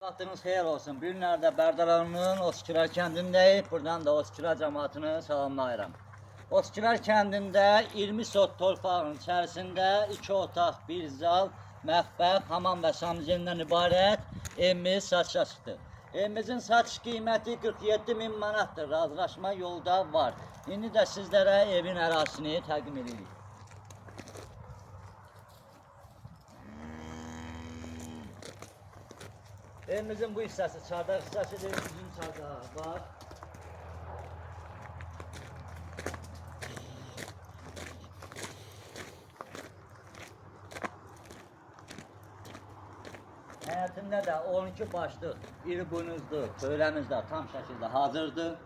Vaxtınız xeyir olsun. Bu günlərdə Bərdalanın Oskülər kəndindəyik. Buradan da Oskülər cəmaatını salamlayıram. Oskülər kəndində 20 sot torpağın içərisində 2 otaq, 1 zal, mətbəx, hamam və sanuzelindən ibarət evimiz satışa çıxdı. Evimizin satış qiyməti 47.000 manatdır. Razılaşma yolda var. İndi də sizlərə evin ərazisini təqdim edirik. Evimizin bu hissəsi çardak hissəsidir, bizim çardağı var. Həyətində də 12 başlıq iri buynuzlu töyləmiz də tam şəkildə hazırdır.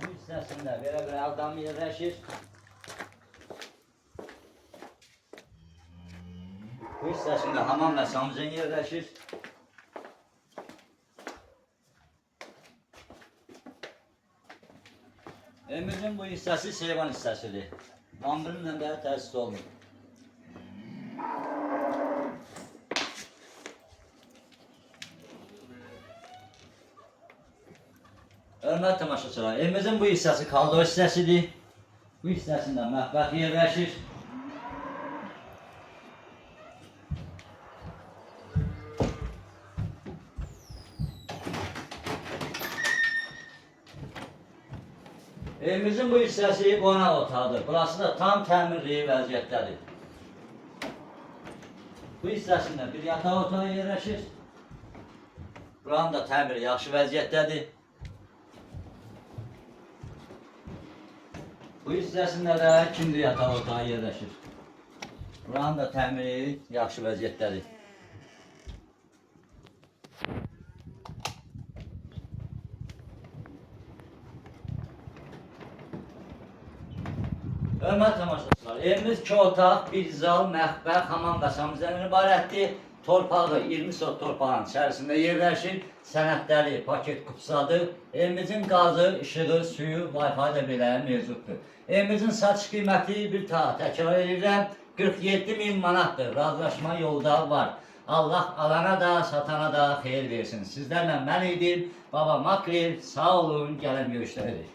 Hissəsində belə adam yerləşir. Bu hissəsində hamam və sanuzel yerləşir. Evimizin bu hissəsi Seyvan hissəsidir. Lambırınla da təsis olunur. Hörmətli tamaşaçılar, evimizin bu hissəsi kaldo hissəsidir. Bu hissəsində mətbəx yerləşir. Evimizin bu hissəsi qonaq otağıdır. Burası da tam təmirli vəziyyətdədir. Bu hissəsində bir yataq otağı yerləşir. Buranın da təmiri yaxşı vəziyyətdədir. Bu hissəsində də ikinci yataq otağı yerləşir. Buranın da təmiri yaxşı vəziyyətdədir. Hörmətli tamaşaçılar, evimiz 2 otaq, 1 zal, mətbəx, hamam və sanuzeldən ibarətdir. Torpağı 20 sot torpağın içərisində yerləşir. Sənədləri paket kutusadır. Evimizin qazı, işığı, suyu, Wi-Fi də belə mevcuddur. Evimizin satış qiyməti bir daha təkrar edirəm, 47.000 manatdır. Razılaşma yolda var. Allah alana da, satana da xeyir versin. Sizlərlə mən idim, Baba Makrel, sağ olun, gələn görüşlərdir.